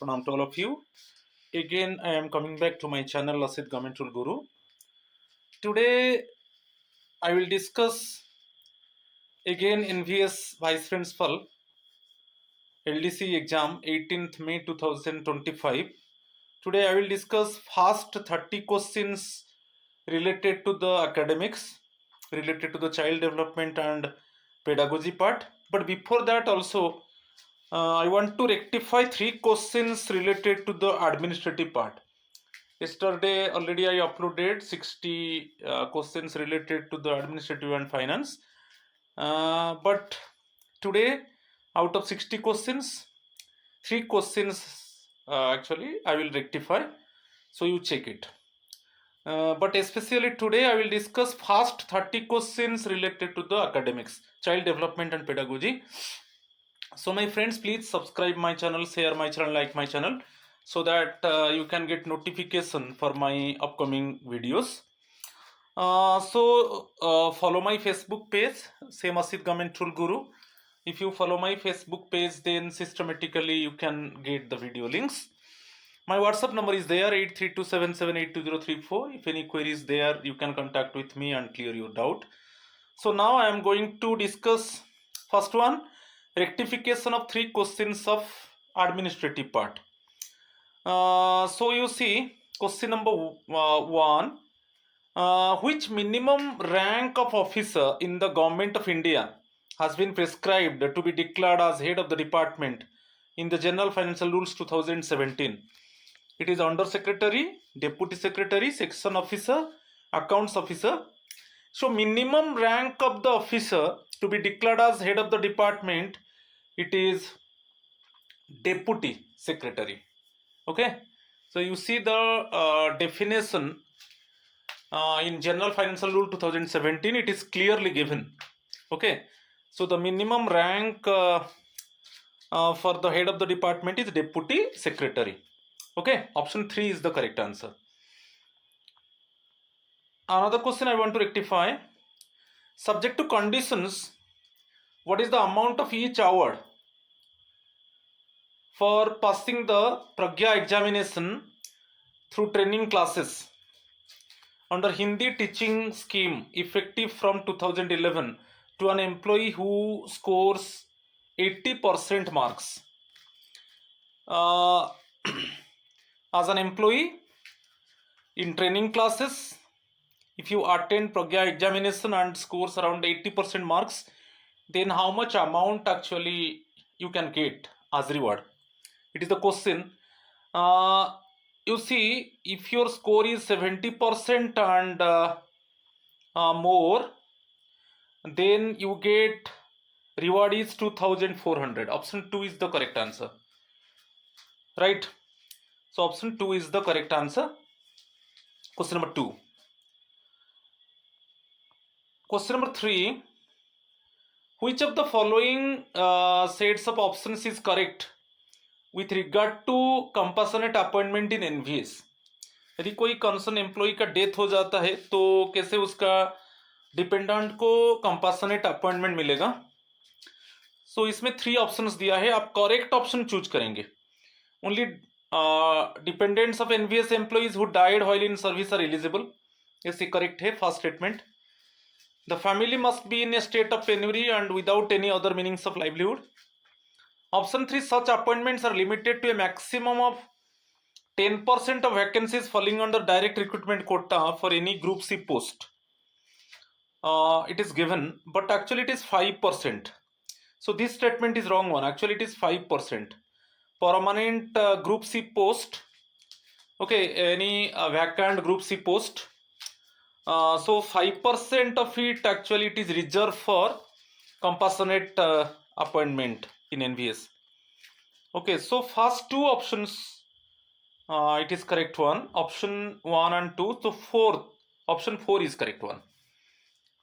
pranam to all of you. Again, I am coming back to my channel Lasit Government Rule Guru. Today, I will discuss again NVS Vice Principal LDC exam 18th May 2025. Today, I will discuss first 30 questions related to the academics, related to the child development and pedagogy part. But before that, also, I want to rectify 3 questions related to the administrative part. Yesterday already I uploaded 60 questions related to the administrative and finance. But today, out of 60 questions, 3 questions actually I will rectify. So you check it. But especially today I will discuss first 30 questions related to the academics, child development and pedagogy. So my friends, please subscribe my channel, share my channel, like my channel, so that you can get notification for my upcoming videos. Follow my Facebook page, same Asit Government Rule Guru. If you follow my Facebook page, then systematically you can get the video links. My WhatsApp number is there, 8327782034. If any queries there, you can contact with me and clear your doubt. So now I am going to discuss first one, rectification of 3 questions of administrative part. So you see question number 1, which minimum rank of officer in the government of India has been prescribed to be declared as head of the department in the General Financial Rules 2017? It is Under Secretary, Deputy Secretary, Section Officer, Accounts Officer. So minimum rank of the officer to be declared as head of the department, it is Deputy Secretary. Okay, so you see the definition in General Financial Rule 2017, it is clearly given. Okay, so the minimum rank for the head of the department is Deputy Secretary. Okay, option 3 is the correct answer. Another question I want to rectify. Subject to conditions, what is the amount of each award for passing the Pragya examination through training classes under Hindi teaching scheme effective from 2011 to an employee who scores 80% marks? As an employee in training classes, if you attend Pragya examination and scores around 80% marks, then how much amount actually you can get as reward? It is the question. You see, if your score is 70% and more, then you get reward is 2400. Option 2 is the correct answer. Right? So option 2 is the correct answer. Question number 2. Question number 3. Which of the following sets of options is correct with regard to compassionate appointment in NVS? यदि कोई concern employ का death हो जाता है तो कैसे उसका dependent को कंपैशनेट अपॉइंटमेंट मिलेगा? सो इसमें 3 ऑप्शंस दिया है, आप करेक्ट ऑप्शन चूज करेंगे. Only dependents of NVS employees who died while in service are eligible. ये करेक्ट है first statement. The family must be in a state of penury and without any other means of livelihood. Option 3, such appointments are limited to a maximum of 10% of vacancies falling under direct recruitment quota for any group C post. It is given, but actually it is 5%. So this statement is wrong one. Actually it is 5%. Permanent group C post. Okay, any vacant group C post. So 5% of it actually it is reserved for compassionate appointment in NVS. Okay, so first 2 options it is correct one. Option 1 and 2. So option 4 is correct one.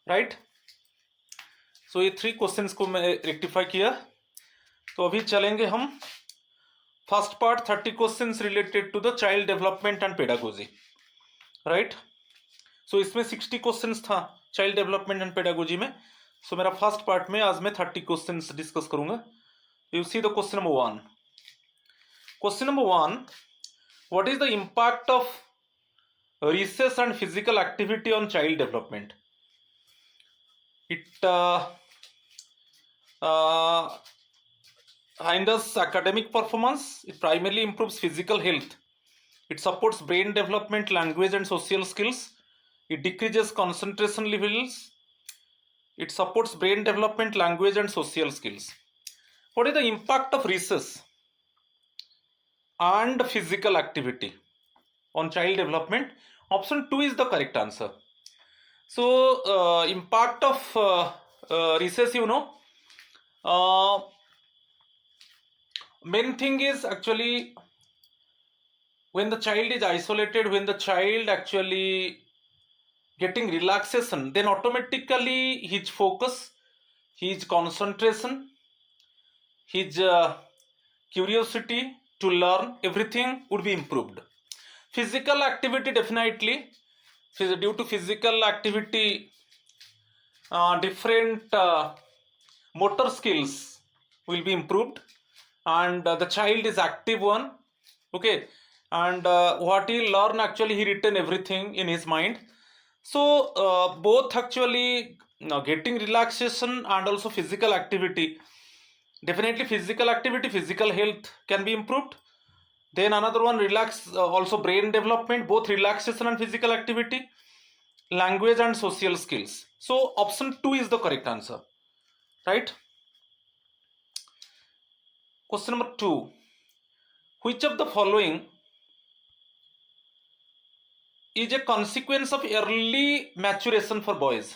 Right? So ये 3 questions को मैं rectify किया. तो अभी चलेंगे हम first part 30 questions related to the child development and pedagogy. Right? So इसमें 60 questions था चाइल्ड डेवलपमेंट एंड पेडागोजी में. सो मेरा फर्स्ट पार्ट में आज मैं 30 क्वेश्चंस डिस्कस करूंगा. You see the question number 1. Question number 1. What is the impact of recess and physical activity on child development? It hinders academic performance. It primarily improves physical health. It supports brain development, language and social skills. It decreases concentration levels. It supports brain development, language and social skills. What is the impact of recess and physical activity on child development? Option 2 is the correct answer. So, impact of recess, main thing is actually when the child is isolated, when the child actually getting relaxation, then automatically his focus, his concentration, his curiosity to learn, everything would be improved. Physical activity, definitely due to physical activity, different motor skills will be improved, and the child is active one, okay, and what he learn, actually he retain everything in his mind. So both actually getting relaxation and also physical activity, definitely physical activity, physical health can be improved. Then another one, also brain development, both relaxation and physical activity, language and social skills. So option 2 is the correct answer, right? Question number 2. Which of the following is a consequence of early maturation for boys?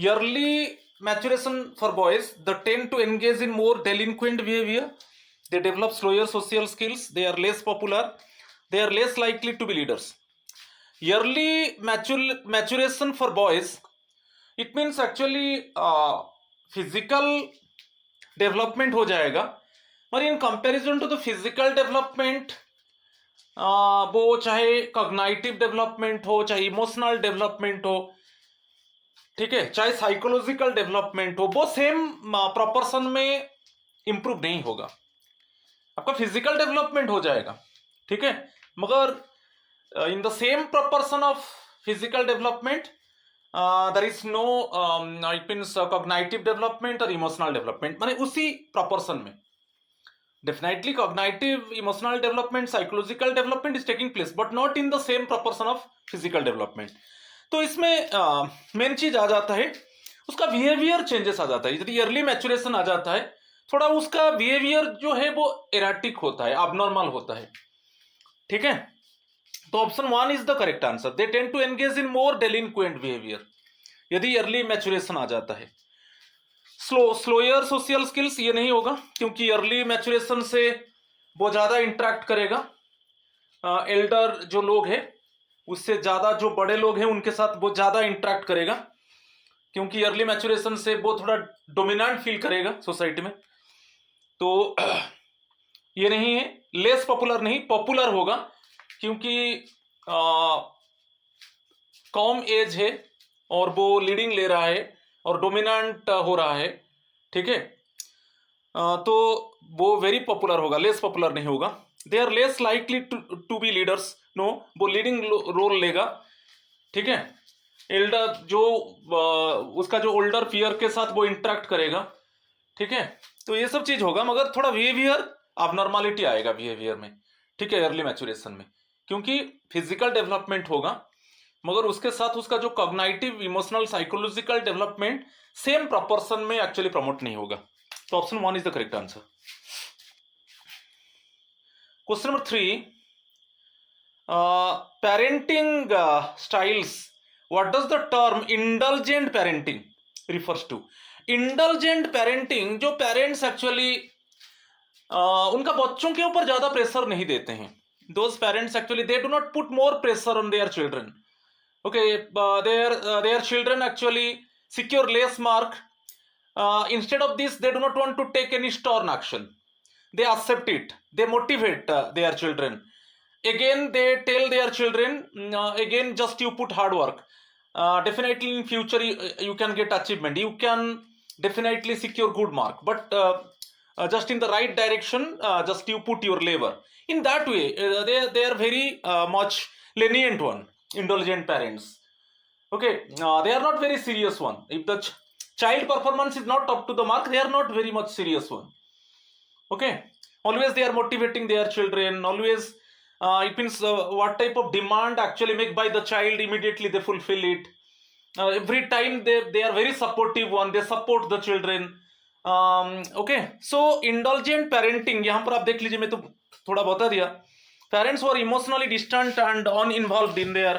Early maturation for boys, they tend to engage in more delinquent behavior, they develop slower social skills, they are less popular, they are less likely to be leaders. Early maturation for boys, it means actually physical development हो जाएगा, और in comparison to the physical development, वो चाहे cognitive development हो, चाहे emotional development हो, ठीक है, चाहे साइकोलॉजिकल डेवलपमेंट हो, वो सेम प्रोपोर्शन में इंप्रूव नहीं होगा. आपका फिजिकल डेवलपमेंट हो जाएगा, ठीक है, मगर in the same proportion of physical development there is no it means cognitive development और इमोशनल डेवलपमेंट, माने उसी प्रोपोर्शन में. Definitely cognitive, emotional development, psychological development is taking place, but not in the same proportion of physical development. तो इसमें main चीज आ जाता है, उसका बिहेवियर चेंजेस आ जाता है. यदि अर्ली मैचुरेशन आ जाता है, थोड़ा उसका बिहेवियर जो है वो एराटिक होता है, अबनॉर्मल होता है, ठीक है. तो option 1 is the correct answer. They tend to engage in more delinquent behaviour यदि अर्ली मैचुरेशन आ जाता है. स्लोयर सोशल स्किल्स, ये नहीं होगा, क्योंकि अर्ली मैचुरेशन से वो ज़्यादा इंटरेक्ट करेगा एल्डर जो लोग हैं उससे, ज़्यादा जो बड़े लोग हैं उनके साथ वो ज़्यादा इंटरेक्ट करेगा, क्योंकि अर्ली मैचुरेशन से वो थोड़ा डोमिनेंट फील करेगा सोसाइटी में. तो ये नहीं है, लेस पॉपुलर नहीं, पॉपुलर होगा, क्योंकि कम एज है और वो लीडिंग ले रहा है और डोमिनेंट हो रहा है, ठीक है. तो वो वेरी पॉपुलर होगा, लेस पॉपुलर नहीं होगा. They are less likely to be leaders, no, वो लीडिंग रोल लेगा, ठीक है. एल्डर जो उसका जो ओल्डर पीयर के साथ वो इंटरेक्ट करेगा, ठीक है. तो ये सब चीज होगा, मगर थोड़ा बिहेवियर अबनॉर्मलिटी आएगा बिहेवियर में, ठीक है, अर्ली मैचुरेशन में, क्योंकि फिजिकल डेवलपमेंट होगा, मगर उसके साथ उसका जो cognitive, emotional, psychological development same proportion में एक्चुअली प्रमोट नहीं होगा. तो option 1 is the correct answer. Question number 3. Parenting styles, what does the term indulgent parenting refers to? Indulgent parenting, जो पेरेंट्स एक्चुअली उनका बच्चों के ऊपर ज्यादा प्रेशर नहीं देते हैं. Those parents actually they do not put more pressure on their children. Okay, their children actually secure less mark. Instead of this, they do not want to take any stern action. They accept it. They motivate their children. Again, they tell their children, again, just you put hard work. Definitely in future you can get achievement. You can definitely secure good mark. But just in the right direction, just you put your lever in that way. They are very much lenient one, indulgent parents. Okay, they are not very serious one. If the child performance is not up to the mark, they are not very much serious one. Okay, always they are motivating their children, always it means what type of demand actually make by the child, immediately they fulfill it. Every time they are very supportive one, they support the children. Okay, so indulgent parenting यहाँ पर आप देख लीजिए, मैं तो थोड़ा बता दिया. Parents were emotionally distant and uninvolved in their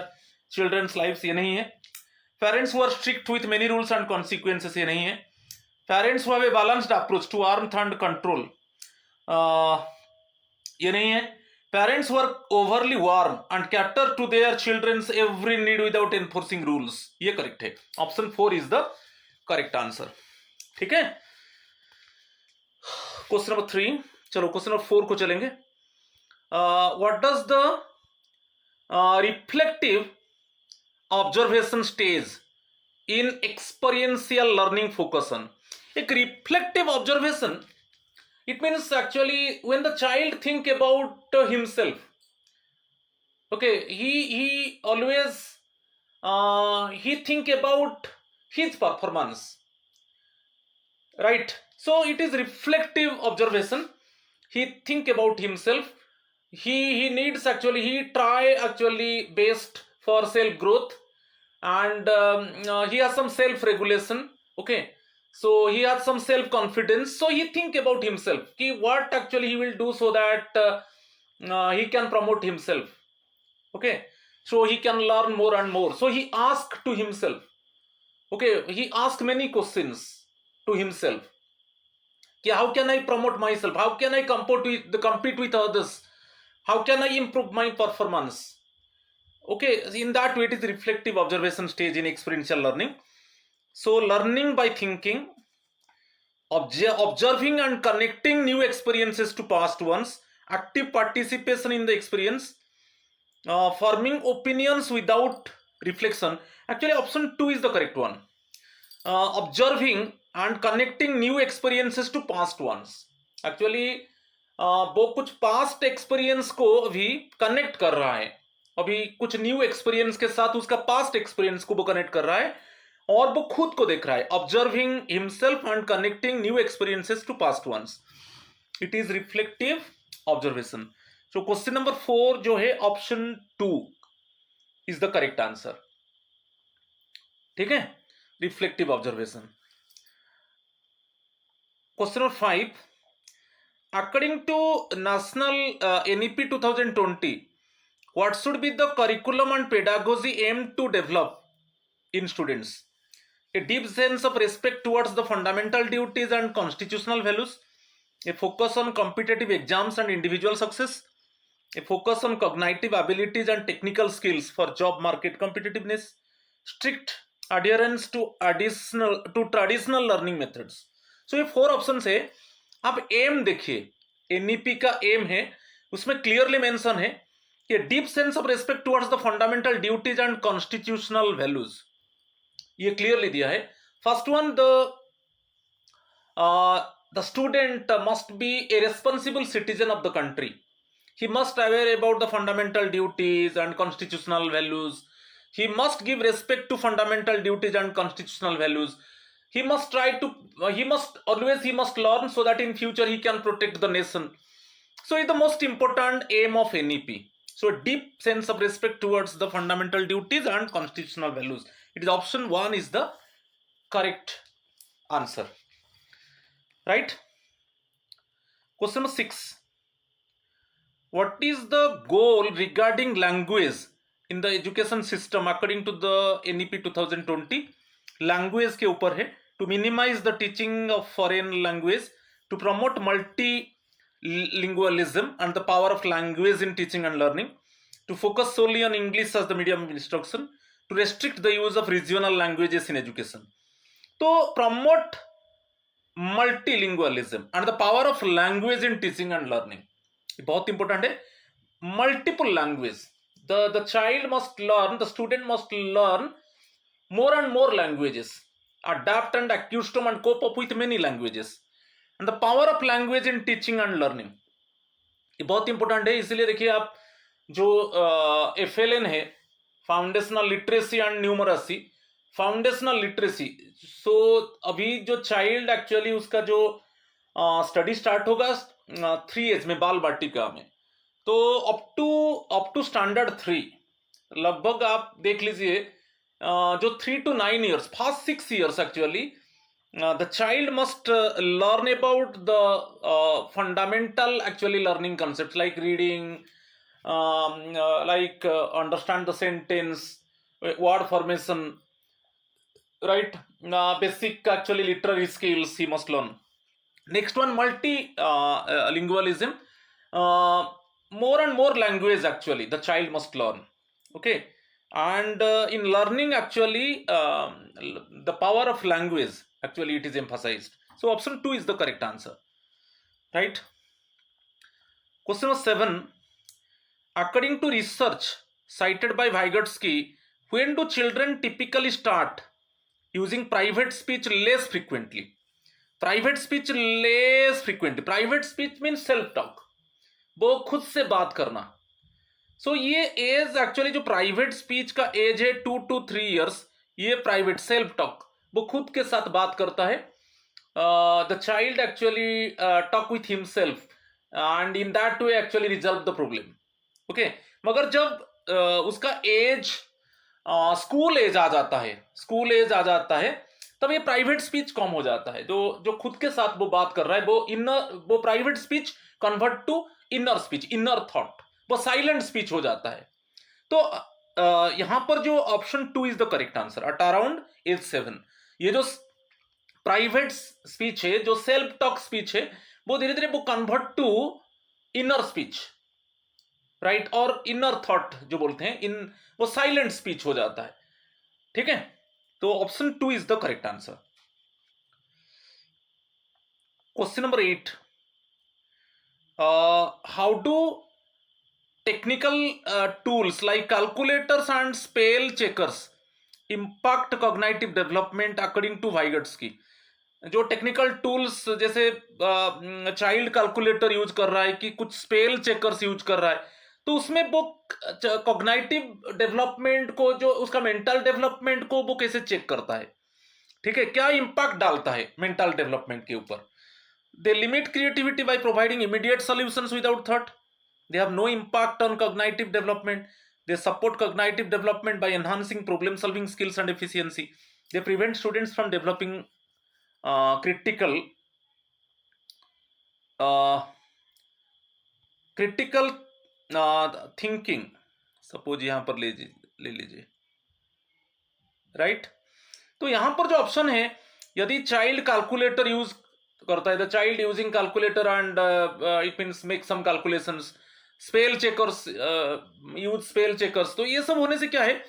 children's lifes, ये नहीं है. Parents were strict with many rules and consequences, ये नहीं है. Parents have a balanced approach to warmth and control, ये नहीं है. Parents were overly warm and cater to their children's every need without enforcing rules, ये correct है. Option 4 is the correct answer. ठीक है. क्वेश्चन नंबर 3, चलो question number 4 को चलेंगे. What does the reflective observation stage in experiential learning focus on. एक reflective observation, it means actually when the child think about himself. Okay, he always he think about his performance, right? So it is reflective observation. He think about himself. He needs actually, he try actually best for self growth, and he has some self regulation. Okay, so he has some self confidence, so he think about himself ki what actually he will do so that he can promote himself. Okay, so he can learn more and more, so he ask to himself. Okay, he ask many questions to himself ki how can I promote myself, how can I compete with others, how can I improve my performance. Okay, in that way it is reflective observation stage in experiential learning. So learning by thinking, observing and connecting new experiences to past ones, active participation in the experience, forming opinions without reflection. Actually option 2 is the correct one. Observing and connecting new experiences to past ones. Actually वो कुछ past experience को अभी connect कर रहा है, अभी कुछ new experience के साथ उसका पास्ट एक्सपीरियंस को वो कनेक्ट कर रहा है और वो खुद को देख रहा है. Observing himself and connecting new experiences to past ones, it is reflective observation. So question number 4 जो है option 2 is the correct answer. ठीक है, reflective observation. Question number 5, according to national NEP 2020, what should be the curriculum and pedagogy aimed to develop in students? A deep sense of respect towards the fundamental duties and constitutional values, a focus on competitive exams and individual success, a focus on cognitive abilities and technical skills for job market competitiveness, strict adherence to traditional learning methods. So ये 4 option है. आप M देखिए, NEP का M है, उसमें clearly mention है कि deep sense of respect towards the fundamental duties and constitutional values, ये क्लियरली दिया है. First one, the student must be a responsible citizen of the country. He must aware about the fundamental duties and constitutional values. He must give respect to fundamental duties and constitutional values. He must learn so that in future he can protect the nation. So it's the most important aim of NEP. So deep sense of respect towards the fundamental duties and constitutional values. It is option 1 is the correct answer. Right? Question number 6. What is the goal regarding language in the education system according to the NEP 2020? Language के ऊपर है. To minimize the teaching of foreign language, to promote multilingualism and the power of language in teaching and learning, to focus solely on English as the medium of instruction, to restrict the use of regional languages in education. तो promote multilingualism and the power of language in teaching and learning, ये बहुत important है. Multiple language, the child must learn, the student must learn more and more languages, adapt and accustom and cope up with many languages. And the power of language in teaching and learning, ये बहुत important है। इसीलिए देखिए आप जो FLN है, foundational literacy and numeracy, foundational literacy, so अभी जो चाइल्ड एक्चुअली उसका जो स्टडी स्टार्ट होगा 3 एज में, बाल बाटिका में, तो अप टू स्टैंडर्ड 3 लगभग आप देख लीजिए, जो 3 to 9 years, first 6 years actually the child must learn about the fundamental actually learning concepts like reading, understand the sentence, word formation, right? Basic actually literary skills he must learn. Next one, lingualism, more and more language actually the child must learn, okay? And in learning actually, the power of language actually it is emphasized. So option 2 is the correct answer, right? Question number 7, according to research cited by Vygotsky, when do children typically start using private speech less frequently? Private speech less frequently, private speech means self talk, वो खुद से बात करना। सो ये as actually जो private speech का as है 2 to 3 years, ये प्राइवेट सेल्फ टॉक, वो खुद के साथ बात करता है। The child actually talk with himself and in that way actually resolve the problem, okay. मगर जब उसका एज स्कूल एज आ जाता है, स्कूल एज आ जाता है, तब ये प्राइवेट स्पीच कम हो जाता है। जो खुद के साथ वो बात कर रहा है, वो private speech convert to inner speech, inner thought, वो साइलेंट स्पीच हो जाता है। तो यहां पर जो option 2 is the correct answer, at around age 7। ये जो प्राइवेट स्पीच है, जो सेल्फ टॉक स्पीच है, वो धीरे धीरे वो convert to inner speech, right, और इनर थॉट जो बोलते हैं, वो साइलेंट स्पीच हो जाता है, ठीक है। तो option 2 is the correct answer. Question number 8, how do technical tools like calculators and spell checkers impact cognitive development according to Vygotsky? जो टेक्निकल टूल्स, जैसे चाइल्ड कैलकुलेटर यूज कर रहा है कि कुछ स्पेल चेकर्स यूज कर रहा है, तो उसमें वो कॉग्निटिव डेवलपमेंट को, जो उसका मेंटल डेवलपमेंट को वो कैसे चेक करता है, ठीक है, क्या इंपैक्ट डालता है मेंटल डेवलपमेंट के ऊपर। They limit creativity by providing immediate solutions without thought. They have no impact on cognitive development. They support cognitive development by enhancing problem solving skills and efficiency. They prevent students from developing critical thinking. Suppose यहां पर ले लीजिए, right. तो यहां पर जो option है, यदि चाइल्ड कैलकुलेटर यूज करता है, the child using calculator and it means make some calculations, spell checkers, use spell checkers, तो ये सब होने से क्या है,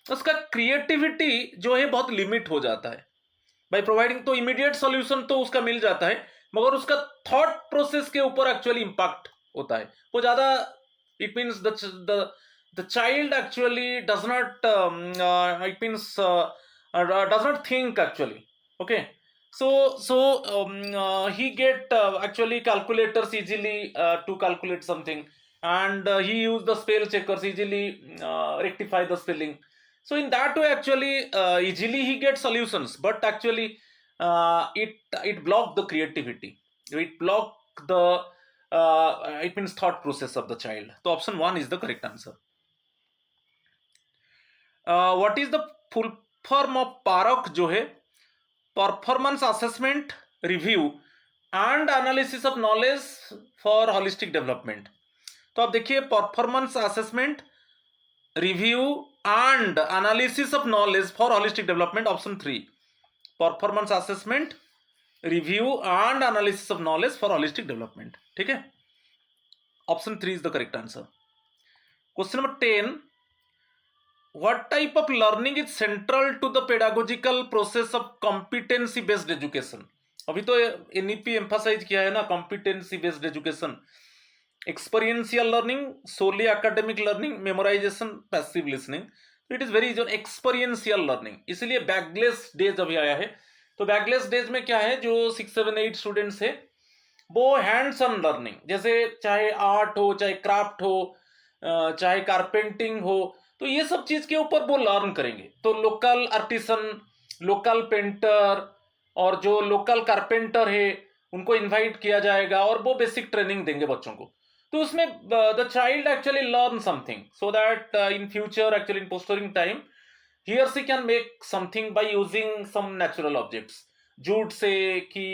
उसका क्रिएटिविटी जो है बहुत लिमिट हो जाता है। बाय प्रोवाइडिंग, तो इमीडिएट सॉल्यूशन तो उसका मिल जाता है, मगर उसका थॉट प्रोसेस के ऊपर एक्चुअली इंपैक्ट होता है वो ज्यादा। It means the child actually does not, it means does not think actually, okay. He get actually calculators easily to calculate something, and he use the spell checkers easily rectify the spelling. So in that way actually easily he gets solutions, but actually it block the creativity, it block the it means thought process of the child. So option 1 is the correct answer. What is the full form of PAROK जो है, performance assessment review and analysis of knowledge for holistic development. तो आप देखिए, performance assessment, review and analysis of knowledge for holistic development, option 3, performance assessment, review and analysis of knowledge for holistic development, ठीक है। Option 3 is the correct answer. Question number 10, what type of learning is central to the pedagogical process of competency based education? अभी तो NEP emphasise किया है ना, competency based education, experiential learning, solely academic learning, memorization, passive listening. It is very experiential learning, इसलिए backless days अभी आया है। तो बैकलेस डेज में क्या है, जो 6, 7, 8 स्टूडेंट्स है, वो हैंड्स ऑन लर्निंग, जैसे चाहे आर्ट हो, चाहे क्राफ्ट हो, चाहे कारपेंटिंग हो, तो ये सब चीज के ऊपर वो लर्न करेंगे। तो लोकल आर्टिसन, लोकल पेंटर और जो लोकल कारपेंटर है उनको इनवाइट किया जाएगा और वो बेसिक ट्रेनिंग देंगे बच्चों को। तो उसमें the child actually learn something so that in future, actually in postering time, he or she can make something by using some natural objects, jute से कि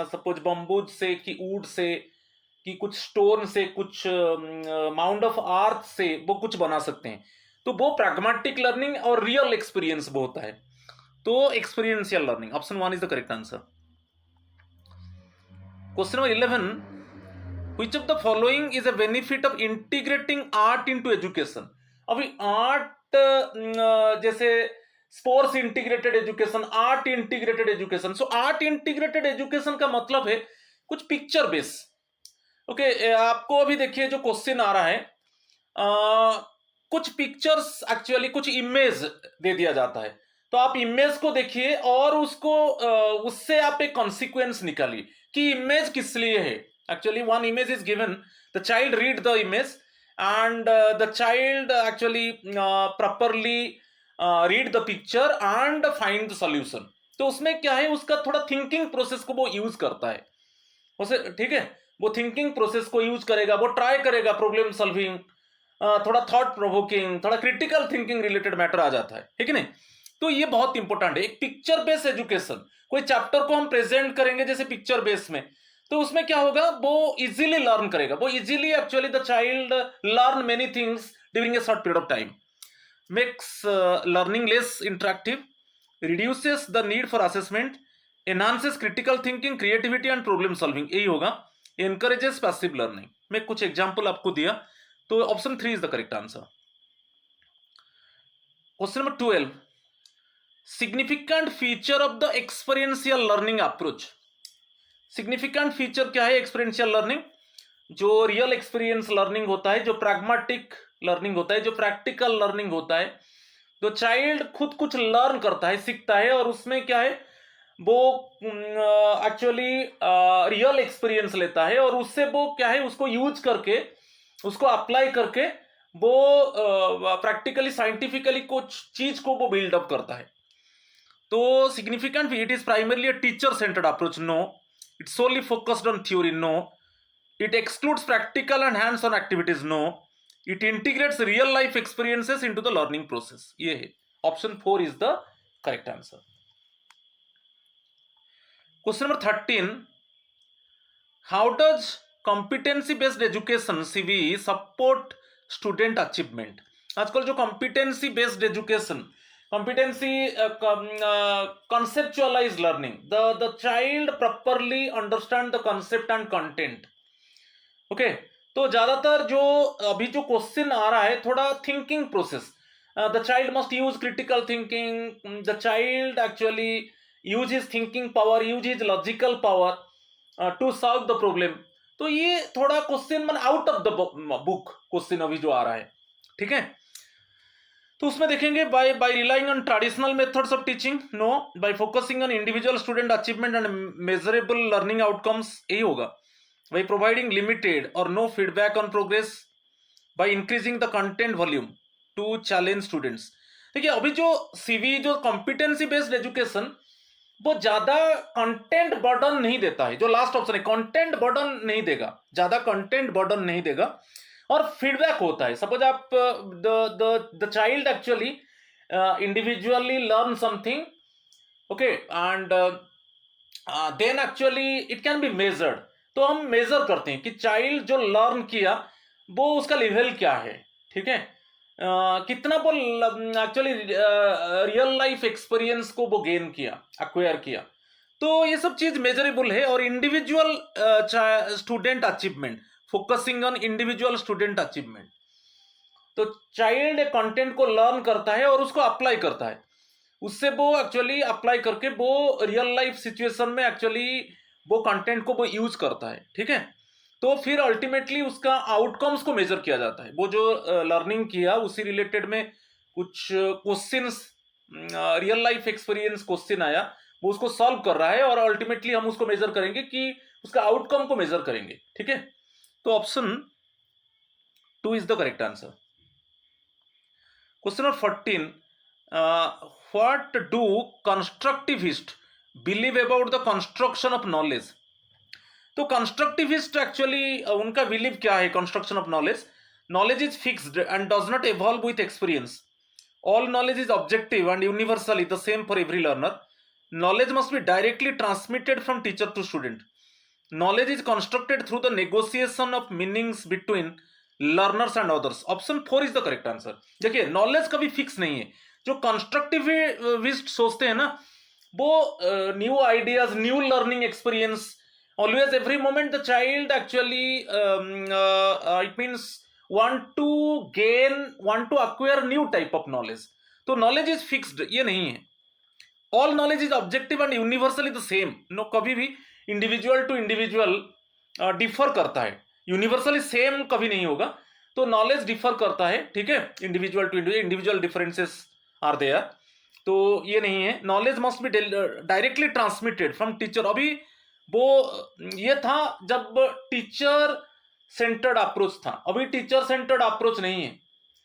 सपोज बम्बूज से कि वुड से कि कुछ स्टोन से, कुछ माउंड ऑफ आर्थ से वो कुछ बना सकते हैं। तो वो प्रैग्मेटिक लर्निंग और रियल एक्सपीरियंस वो होता है। तो experiential learning, option 1 is the correct answer. Question number 11, which of the following is a benefit of integrating art into education? अभी आर्ट जैसे sports integrated education, art integrated education. So art integrated education का मतलब है कुछ picture base. Okay, आपको अभी देखिए जो क्वेश्चन आ रहा है, कुछ पिक्चर्स, एक्चुअली कुछ इमेज दे दिया जाता है। तो आप इमेज को देखिए और उसको उससे आप एक कॉन्सिक्वेंस निकालिए कि इमेज किस लिए है। Actually, one image is given. The child read the image, and the child actually properly read the picture and find the solution. तो उसमें क्या है, उसका थोड़ा थिंकिंग प्रोसेस को वो यूज करता है उसे, ठीक है। वो थिंकिंग प्रोसेस को यूज करेगा, वो ट्राई करेगा प्रॉब्लम सॉल्विंग, थोड़ा थॉट प्रोवोकिंग, थोड़ा क्रिटिकल थिंकिंग रिलेटेड मैटर आ जाता है, ठीक है नहीं। तो ये बहुत इंपॉर्टेंट है, एक पिक्चर बेस्ड एजुकेशन। कोई चैप्टर को हम प्रेजेंट करेंगे जैसे पिक्चर बेस में, तो उसमें क्या होगा, वो इजीली लर्न करेगा, वो easily actually the child learn many things during a short period of time, makes learning less interactive, reduces the need for assessment, enhances critical thinking, creativity and problem solving, यही होगा। Encourages passive learning. मैं कुछ example आपको दिया, तो option 3 is the correct answer. Question number 12, significant feature of the experiential learning approach. Significant feature क्या है experiential learning? जो रियल एक्सपीरियंस लर्निंग होता है, जो प्रैग्मेटिक लर्निंग होता है, जो प्रैक्टिकल लर्निंग होता है, तो चाइल्ड खुद कुछ लर्न करता है, सीखता है, और उसमें क्या है, वो एक्चुअली रियल एक्सपीरियंस लेता है और उससे वो क्या है, उसको यूज करके, उसको अप्लाई करके वो प्रैक्टिकली साइंटिफिकली कुछ चीज को वो बिल्डअप करता है। तो significant, it is primarily a teacher centred approach, no. It's solely focused on theory, no. It excludes practical and hands-on activities, no. It integrates real life experiences into the learning process. ये है, option 4 is the correct answer. Question number 13, how does competency based education CV support student achievement? आजकल जो competency based education, competency conceptualized learning, the child properly understand the concept and content. Okay, तो ज्यादातर जो अभी जो question आ रहा है, थोड़ा thinking process, the child must use critical thinking, the child actually use his thinking power, use his logical power to solve the problem. तो ये थोड़ा क्वेश्चन मन out of the book question अभी जो आ रहा है, ठीक है। तो उसमें देखेंगे, by relying on traditional methods of teaching, no. By focusing on individual student achievement and measurable learning outcomes, यही होगा। By providing limited or no feedback on progress, by increasing the content volume to challenge students। देखिए, अभी जो CV, जो competency based education, वो ज्यादा content burden नहीं देता है। जो लास्ट ऑप्शन है, कंटेंट बर्डन नहीं देगा, ज्यादा कंटेंट बर्डन नहीं देगा, और फीडबैक होता है। सपोज आप the child actually individually learn something, okay, and then actually it can be measured. तो हम मेजर करते हैं कि चाइल्ड जो लर्न किया वो उसका लेवल क्या है, ठीक है, कितना वो एक्चुअली रियल लाइफ एक्सपीरियंस को वो गेन किया, एक्वायर किया। तो ये सब चीज मेजरेबल है। और individual student achievement, focusing on individual student achievement, तो चाइल्ड कंटेंट को लर्न करता है और उसको अप्लाई करता है, उससे वो एक्चुअली अप्लाई करके वो रियल लाइफ सिचुएशन में एक्चुअली वो कंटेंट को वो यूज करता है, ठीक है। तो फिर अल्टीमेटली उसका आउटकम्स को मेजर किया जाता है। वो जो लर्निंग किया उसी रिलेटेड में कुछ questions, real life experience question आया, वो उसको सॉल्व कर रहा है, और अल्टीमेटली हम उसको मेजर करेंगे कि उसका आउटकम को मेजर करेंगे, ठीक है। तो option 2 is the correct answer. Question number 14, what do constructivist believe about the construction of knowledge. तो कंस्ट्रक्टिविस्ट एक्चुअली उनका बिलीव क्या है construction of knowledge. Knowledge is fixed and does not evolve with experience. All knowledge is objective and universally the same for every learner. Knowledge must be directly transmitted from teacher to student. Knowledge is constructed through the negotiation of meanings between learners and others. Option 4 is the correct answer. देखिए knowledge कभी fix नहीं है। जो constructivist सोचते हैं ना, वो new ideas, new learning experience, always every moment the child actually it means want to acquire new type of knowledge. तो knowledge is fixed ये नहीं है। all knowledge is objective and universally the same. No कभी भी individual to individual differ करता है, universally same कभी नहीं होगा। तो नॉलेज डिफर करता है, ठीक है, individual to individual differences are there. तो ये नहीं है। Knowledge must be directly transmitted from teacher. अभी वो ये था जब टीचर सेंटर्ड अप्रोच था, अभी टीचर सेंटर्ड अप्रोच नहीं है।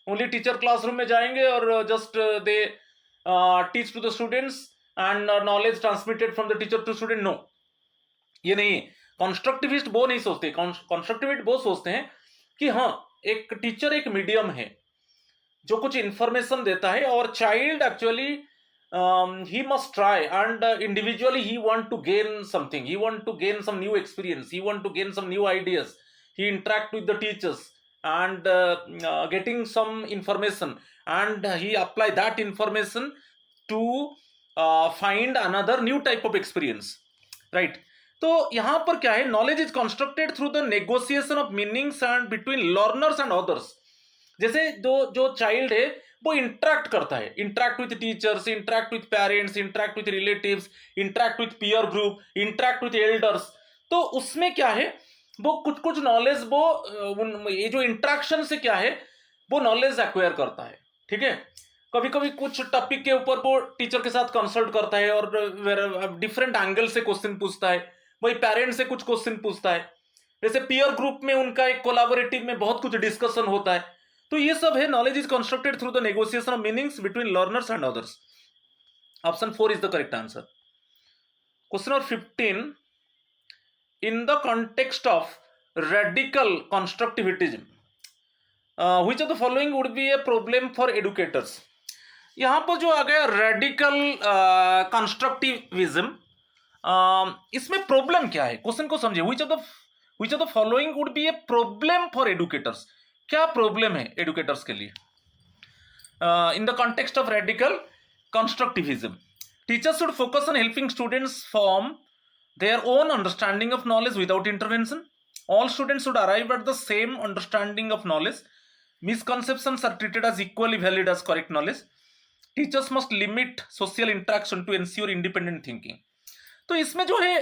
ओनली टीचर क्लासरूम में जाएंगे और just they teach to the students and knowledge transmitted from the teacher to student. No, ये नहीं है। कॉन्स्ट्रक्टिविस्ट वो नहीं सोचते। कॉन्स्ट्रक्टिविस्ट वो सोचते हैं कि हाँ, एक टीचर एक मीडियम है जो कुछ इंफॉर्मेशन देता है, और child actually he must try and individually he want to gain something, he want to gain some new experience, he want to gain some new ideas, he interact with the teachers and getting some information and he apply that information to find another new type of experience, right? तो यहां पर क्या है, knowledge is constructed through the negotiation of meanings and between learners and others. जैसे जो child है वो interact करता है, interact with teachers, interact with parents, interact with relatives, interact with peer group, interact with elders. तो उसमें क्या है, वो कुछ नॉलेज वो ये जो इंटरेक्शन से क्या है वो नॉलेज एक्वायर करता है, ठीक है। कभी कभी कुछ टॉपिक के ऊपर वो टीचर के साथ कंसल्ट करता है और डिफरेंट एंगल से क्वेश्चन पूछता है, वही पेरेंट्स से कुछ क्वेश्चन पूछता है, जैसे पीयर ग्रुप में उनका एक कोलैबोरेटिव में बहुत कुछ डिस्कशन होता है। तो ये सब है, knowledge is constructed through the negotiation of meanings between learners and others. Option 4 is the correct answer. Question number 15, in the context of radical constructivism which of the following would be a problem for educators. यहां पर जो आ गया radical constructivism, इसमें problem क्या है, question को समझिए। Which of the following would be a problem for educators. क्या प्रॉब्लम है एडुकेटर्स के लिए in the context of radical constructivism? Teachers should focus on helping students form their own understanding of knowledge without intervention. All students should arrive at the same understanding of knowledge. Misconceptions are treated as equally valid as correct knowledge. Teachers must limit social interaction to ensure independent thinking. तो इसमें जो है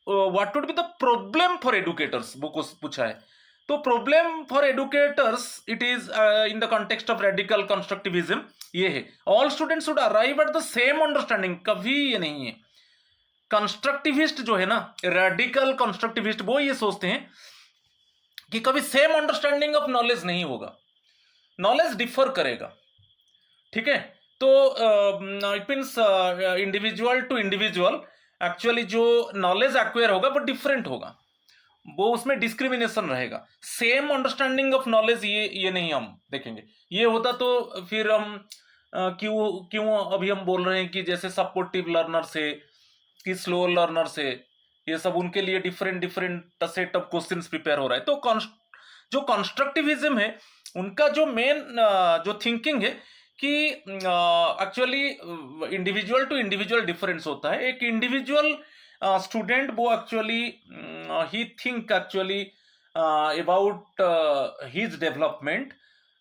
what would be the problem for educators वो पूछा है। तो problem for educators it is in the context of radical constructivism ये है, all students should arrive at the same understanding. कभी ये नहीं है। कंस्ट्रक्टिविस्ट जो है ना, रेडिकल कंस्ट्रक्टिविस्ट, वो ये सोचते हैं कि कभी सेम अंडरस्टैंडिंग ऑफ नॉलेज नहीं होगा, नॉलेज डिफर करेगा, ठीक है। तो it means individual to individual actually जो नॉलेज एक्वायर होगा वो डिफरेंट होगा, वो उसमें डिस्क्रिमिनेशन रहेगा। सेम अंडरस्टैंडिंग ऑफ नॉलेज ये नहीं हम देखेंगे। ये होता तो फिर हम क्यों अभी हम बोल रहे हैं कि जैसे सपोर्टिव लर्नर से कि स्लो लर्नर से, ये सब उनके लिए different set of questions prepare हो रहा है। तो जो कंस्ट्रक्टिविज्म है उनका जो मेन जो थिंकिंग है कि actually individual to individual difference होता है। एक इंडिविजुअल स्टूडेंट वो एक्चुअली ही think actually about his development,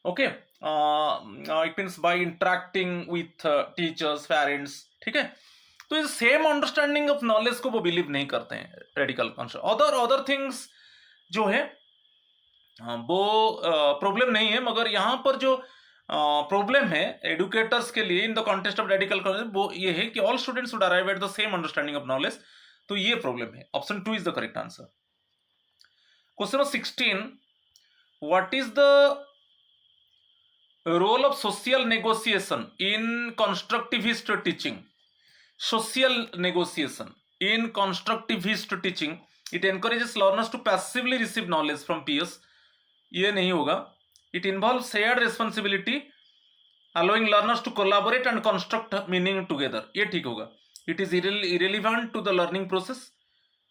okay, it means by interacting with teachers, parents, ठीक है। तो इस सेम अंडरस्टैंडिंग ऑफ नॉलेज को वो बिलीव नहीं करते हैं रेडिकल कंस्ट्रक्ट। अदर थिंग्स जो है वो प्रॉब्लम नहीं है, मगर यहाँ पर जो प्रॉब्लम है एडुकेटर्स के लिए in the context of radical वो ये है कि all students should arrive at the same understanding of knowledge. तो ये प्रॉब्लम है, option 2 is the correct answer. Question number 16, what is the role of social negotiation in constructivist teaching? social negotiation in constructivist teaching, it encourages learners to passively receive knowledge from peers, ये नहीं होगा। it involves shared responsibility allowing learners to collaborate and construct meaning together, ये ठीक होगा। it is irrelevant to the learning process,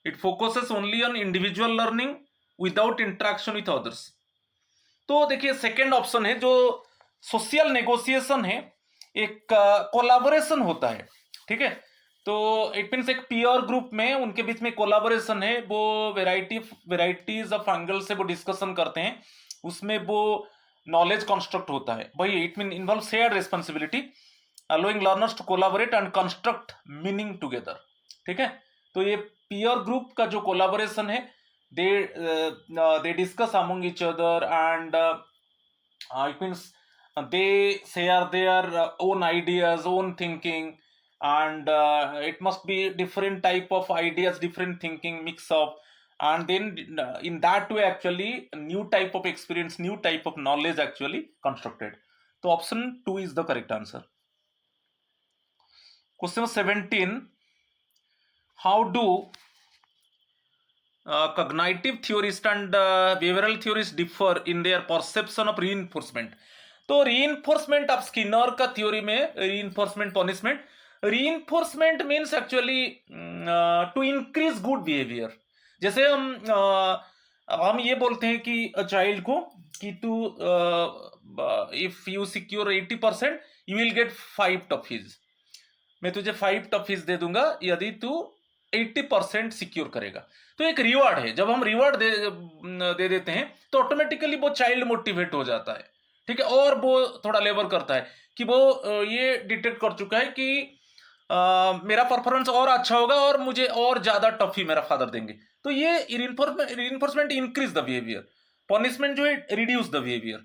it focuses only on individual learning without interaction with others। तो देखिए second option है, जो social negotiation है, एक collaboration होता है, ठीक है। तो इट मीन्स एक पीयर ग्रुप में उनके बीच में कोलाबोरेशन है, वो वेराइटीज ऑफ एंगल से वो डिस्कशन करते हैं, उसमें वो नॉलेज कंस्ट्रक्ट होता है, वही it mean involve shared responsibility allowing learners to collaborate and construct meaning together, ठीक है। तो ये पीयर ग्रुप का जो कोलाबोरेशन है, they discuss among each other and it means they share their own ideas, own thinking, and it must be different type of ideas, different thinking mix up, and then in that way actually new type of experience, new type of knowledge actually constructed। तो option 2 is the correct answer। Question 17, how do cognitive theorists and behavioral theorists differ in their perception of reinforcement? तो reinforcement आप Skinner का theory में reinforcement punishment, reinforcement means actually to increase good behavior। जैसे हम ये बोलते हैं कि चाइल्ड को कि तू if you secure 80% you will get 5 toffees, मैं तुझे 5 टॉफीज दे दूंगा यदि तू 80% सिक्योर करेगा। तो एक रिवार्ड है, जब हम रिवार्ड दे देते हैं तो ऑटोमेटिकली वो चाइल्ड मोटिवेट हो जाता है, ठीक है, और वो थोड़ा लेबर करता है कि वो ये डिटेक्ट कर चुका है कि मेरा परफॉर्मेंस और अच्छा होगा और मुझे और ज्यादा टॉफी मेरा फादर देंगे। तो ये reinforcement increase the behaviour, punishment जो है रिड्यूस द बिहेवियर।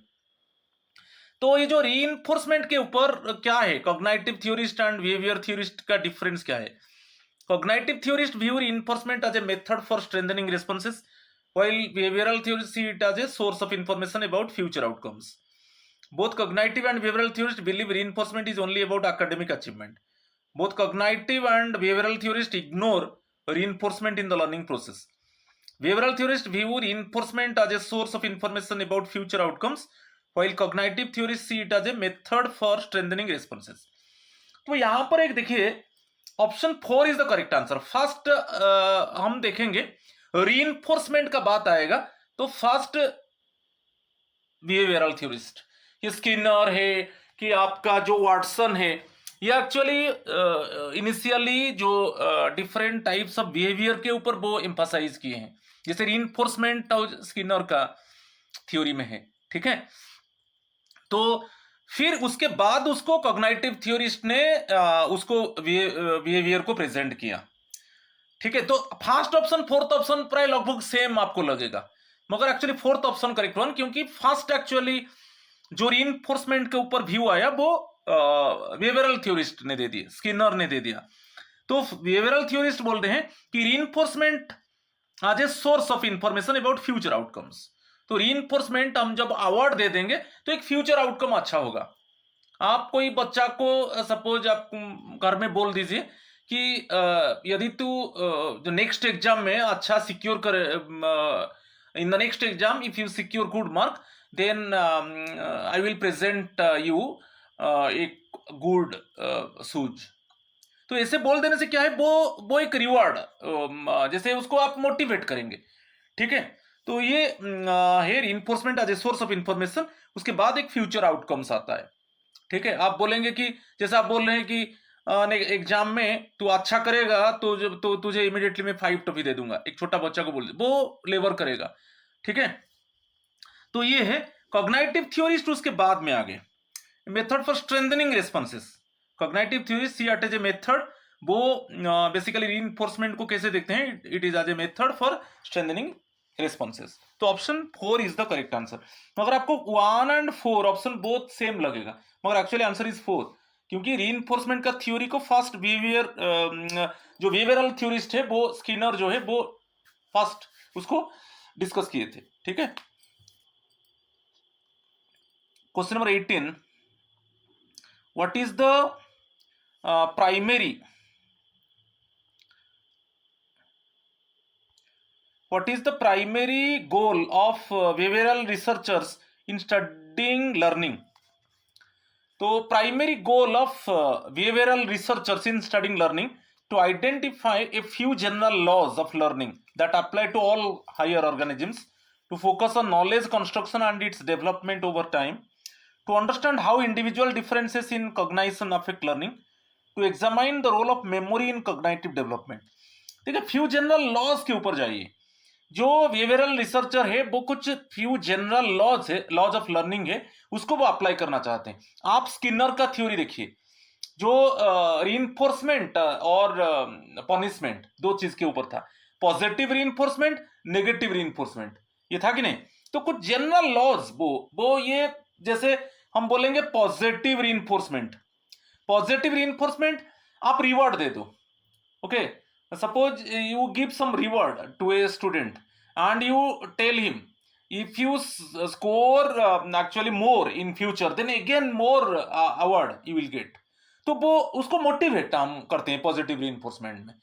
तो ये जो रीइंफोर्समेंट के ऊपर क्या है, cognitive theorist and behaviour theorist का डिफरेंस क्या है? Cognitive theorists view reinforcement as a method for strengthening responses, while behavioral theorists see it as a source of information about future outcomes. Both cognitive and behavioral theorists believe reinforcement is only about academic achievement. Both cognitive and behavioral theorists ignore reinforcement in the learning process. Behavioral theorists view reinforcement as a source of information about future outcomes, while cognitive theorists see it as a method for strengthening responses. तो यहां पर एक देखिए option 4 is the correct answer. First हम देखेंगे reinforcement का बात आएगा तो फर्स्ट बिहेवियरल थ्योरिस्ट, ये स्किनर है कि आपका जो वाटसन है, ये एक्चुअली इनिशियली जो डिफरेंट टाइप्स ऑफ बिहेवियर के ऊपर वो एम्फसाइज किए हैं, जैसे रीइंफोर्समेंट स्किनर का थ्योरी में है, ठीक है। तो फिर उसके बाद उसको कॉग्निटिव थ्योरिस्ट ने उसको बिहेवियर को प्रेजेंट किया, ठीक है। तो फर्स्ट ऑप्शन फोर्थ ऑप्शन प्राय लगभग सेम आपको लगेगा, मगर actually fourth option correct one, क्योंकि फर्स्ट एक्चुअली जो रीइंफोर्समेंट के ऊपर व्यू आया वो बिहेवियरल थ्योरिस्ट ने दे दिया, स्किनर ने दे दिया। तो बिहेवियरल थ्योरिस्ट बोलते हैं कि reinforcement as a source of information about future outcomes. तो रीइंफोर्समेंट हम जब अवार्ड दे देंगे तो एक फ्यूचर आउटकम अच्छा होगा। आप कोई बच्चा को सपोज आप घर में बोल दीजिए कि यदि तू जो नेक्स्ट एग्जाम में अच्छा सिक्योर करे, in the next exam if you secure good mark then I will present you एक गुड शूज। तो ऐसे बोल देने से क्या है, वो एक रिवार्ड, जैसे उसको आप मोटिवेट करेंगे, ठीक है। तो ये है reinforcement as a source of information. उसके बाद एक फ्यूचर आउटकम्स आता है, ठीक है। आप बोलेंगे कि जैसे आप बोल रहे हैं कि एग्जाम में तू अच्छा करेगा तो तुझे इमीडिएटली मैं 5 टॉफी दे दूंगा, एक छोटा बच्चा को बोल दे, वो लेबर करेगा, ठीक है। तो ये है कॉग्निटिव थ्योरिस्ट। उसके बाद में आगे method for strengthening responses, cognitive theorist see it as a method, वो बेसिकली रीइंफोर्समेंट को कैसे देखते हैं, it is as a method for strengthening responses. तो option 4 is the correct answer. मगर आपको 1 and 4 ऑप्शन बोथ सेम लगेगा, मगर एक्चुअली आंसर इज 4, क्योंकि रीइंफोर्समेंट का थ्योरी को फर्स्ट बिहेवियर जो बिहेवियरल थ्योरिस्ट है वो स्किनर जो है वो फर्स्ट उसको डिस्कस किए थे। ठीक है, question number 18, what is the primary what is the primary goal of behavioral researchers in studying learning? तो primary goal of behavioral researchers in studying learning to identify a few general laws of learning that apply to all higher organisms, to focus on knowledge construction and its development over time, to understand how individual differences in cognition affect learning, to examine the role of memory in cognitive development. देखिए, few general laws के ऊपर जाइए। जो behavioural researcher है वो कुछ few general laws है, laws of learning है, उसको वो अप्लाई करना चाहते हैं। आप स्किनर का थ्योरी देखिए, जो रीइंफोर्समेंट और पनिशमेंट दो चीज के ऊपर था, पॉजिटिव रीइंफोर्समेंट, नेगेटिव रीइंफोर्समेंट, ये था कि नहीं? तो कुछ जनरल लॉज वो ये, जैसे हम बोलेंगे पॉजिटिव रीइंफोर्समेंट। पॉजिटिव रीइंफोर्समेंट, आप रिवॉर्ड दे दो। Okay, suppose you give some reward to a student and you tell him if you score actually more in future then again more award you will get। तो वो उसको motivate हम करते हैं positive reinforcement में।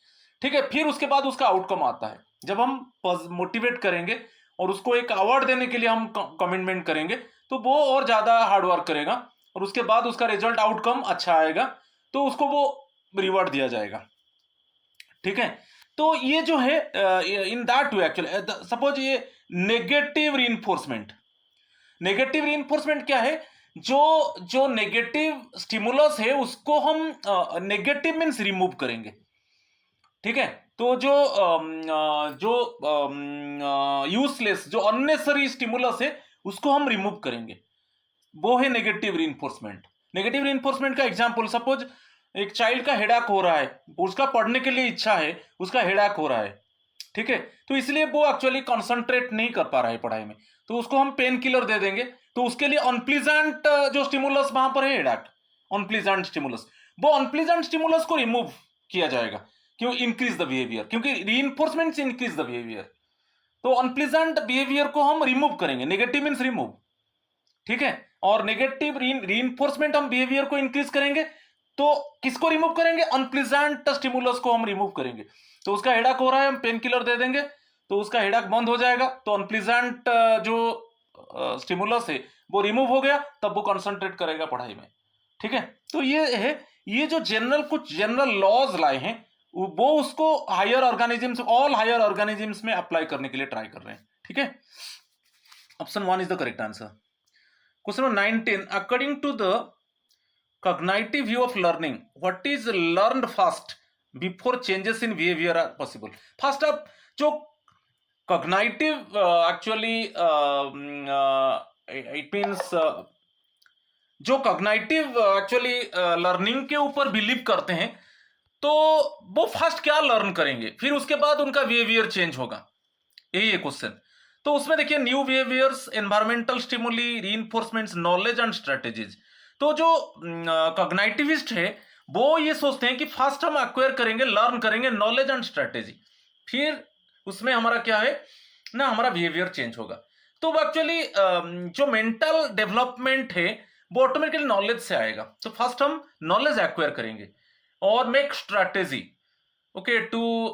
ठीक है, फिर उसके बाद उसका आउटकम आता है। जब हम मोटिवेट करेंगे और उसको एक अवार्ड देने के लिए हम कमिटमेंट करेंगे तो वो और ज्यादा हार्ड वर्क करेगा और उसके बाद उसका रिजल्ट आउटकम अच्छा आएगा तो उसको वो रिवॉर्ड दिया जाएगा। ठीक है, तो ये जो है इन दैट वे एक्चुअली सपोज ये नेगेटिव रीइंफोर्समेंट। नेगेटिव रीइंफोर्समेंट क्या है? जो नेगेटिव स्टिमुलस है उसको हम नेगेटिव मींस रिमूव करेंगे। ठीक है, तो जो यूजलेस जो अननेसेसरी स्टिमुलस है उसको हम रिमूव करेंगे, वो है नेगेटिव रीइंफोर्समेंट। नेगेटिव रीइंफोर्समेंट का एग्जांपल, सपोज एक चाइल्ड का हेडाक हो रहा है, उसका पढ़ने के लिए इच्छा है, उसका हेडाक हो रहा है। ठीक है, तो इसलिए वो एक्चुअली कंसंट्रेट नहीं कर पा रहा है पढ़ाई में, तो उसको हम पेन किलर दे देंगे। तो उसके लिए अनप्लीजेंट जो स्टिमुलस वहां पर है हेडाक, अनप्लीजेंट स्टिमुलस, वो अनप्लीजेंट स्टिमुलस को रिमूव किया जाएगा। क्यों? इंक्रीज द बिहेवियर, क्योंकि रीइंफोर्समेंट से इंक्रीज द बिहेवियर। तो अनप्लीजेंट बिहेवियर को हम रिमूव करेंगे, नेगेटिव मीन्स रिमूव। ठीक है, और नेगेटिव रीइंफोर्समेंट हम बिहेवियर को इंक्रीज करेंगे, तो किसको रिमूव करेंगे? अनप्लीजेंट स्टिमुलस को हम रिमूव करेंगे। तो उसका हेडाक हो रहा है, हम पेन किलर दे देंगे तो उसका हेडाक बंद हो जाएगा, तो अनप्लीजेंट जो स्टिमुलस है वो रिमूव हो गया, तब वो कंसंट्रेट करेगा पढ़ाई में। ठीक है, तो ये है, ये जो कुछ जनरल लॉज लाए हैं वो उसको higher organisms, all higher organisms में अप्लाई करने के लिए ट्राई कर रहे हैं। ठीक है, option 1 is the correct answer. Question number 19, according to the cognitive view of learning, what is learned first before changes in behavior are possible? First up, जो cognitive actually it means जो cognitive actually learning के ऊपर believe करते हैं, तो वो first क्या learn करेंगे, फिर उसके बाद उनका बिहेवियर चेंज होगा, यही है क्वेश्चन। तो उसमें देखिए, new behaviours, environmental stimuli, reinforcements, knowledge and strategies. तो जो कॉग्निटिविस्ट है वो ये सोचते हैं कि फर्स्ट हम एक्वायर करेंगे, लर्न करेंगे नॉलेज एंड स्ट्रेटेजी, फिर उसमें हमारा क्या है ना, हमारा बिहेवियर चेंज होगा। तो एक्चुअली जो मेंटल डेवलपमेंट है वो ऑटोमेटिकली नॉलेज से आएगा। तो फर्स्ट हम नॉलेज एक्वायर करेंगे और make strategy, okay, to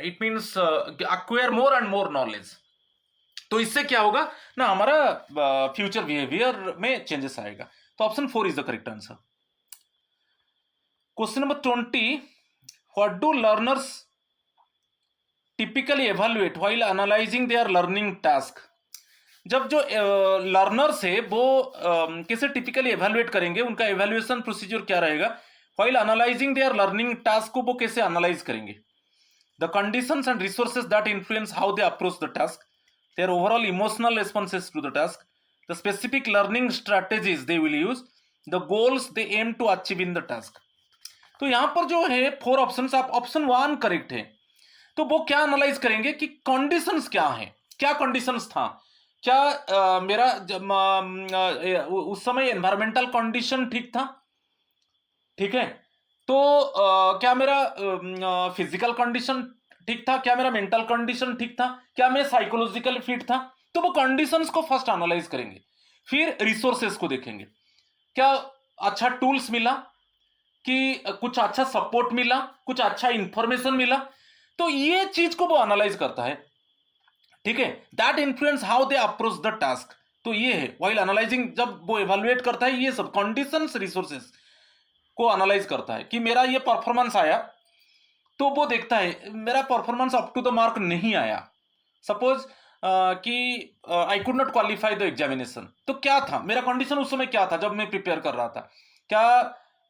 it means acquire more and more knowledge. तो इससे क्या होगा ना, हमारा फ्यूचर बिहेवियर में चेंजेस आएगा। तो option 4 is the correct answer. Question number 20, what do learners typically evaluate while analysing there learning task? जब जो लर्नर्स है वो कैसे टिपिकली एवेल्युएट करेंगे, उनका एवेल्युएशन प्रोसीजर क्या रहेगा? While analysing there learning task को वो कैसे एनालाइज करेंगे? The conditions and resources that influence how they approach the task, their overall emotional responses to the task, the specific learning strategies they will use, the goals they aim to achieve in the task। तो यहां पर जो है 4 options, आप option 1 correct है। तो वो क्या एनालाइज करेंगे कि कंडीशंस क्या हैं, क्या कंडीशंस था, क्या मेरा उस समय एनवायरमेंटल कंडीशन ठीक था, ठीक है। तो क्या मेरा फिजिकल कंडीशन ठीक था, क्या मेरा मेंटल कंडीशन ठीक था, क्या मैं साइकोलॉजिकल फिट था, तो वो कंडीशंस को फर्स्ट एनालाइज करेंगे, फिर रिसोर्सेस को देखेंगे, क्या अच्छा टूल्स मिला, कि कुछ अच्छा सपोर्ट मिला, कुछ अच्छा इंफॉर्मेशन मिला, तो ये चीज को वो एनालाइज करता है। ठीक है, that influence how they approach the task. तो ये है व्हाइल एनालाइजिंग, जब वो इवेलुएट करता है ये सब कंडीशंस रिसोर्सेस को एनालाइज करता है कि मेरा ये परफॉर्मेंस आया, तो वो देखता है मेरा performance up to the mark नहीं आया, सपोज कि I could not qualify the examination, तो क्या था मेरा कंडीशन उस समय, क्या था जब मैं प्रिपेयर कर रहा था, क्या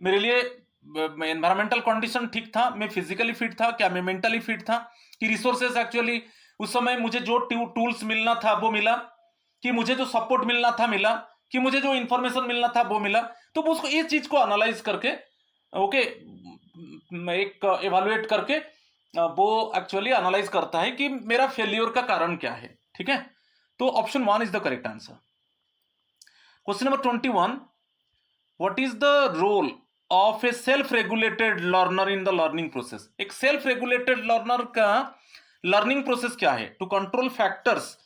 मेरे लिए एनवायरमेंटल कंडीशन ठीक था, मैं फिजिकली फिट था, क्या मैं मेंटली फिट था, कि रिसोर्सेस एक्चुअली उस समय मुझे जो टूल्स मिलना था वो मिला, कि मुझे जो सपोर्ट मिलना था मिला, कि मुझे जो इंफॉर्मेशन मिलना था वो मिला। तो वो उसको इस चीज को एनालाइज करके, ओके, एक इवेलुएट करके वो एक्चुअली एनालाइज करता है कि मेरा फेल्योर का कारण क्या है। ठीक है, तो option 1 is the correct answer. Question number 21, what is the role of a self regulated learner in the learning process. एक सेल्फ रेगुलेटेड लर्नर का लर्निंग प्रोसेस क्या है? To control factors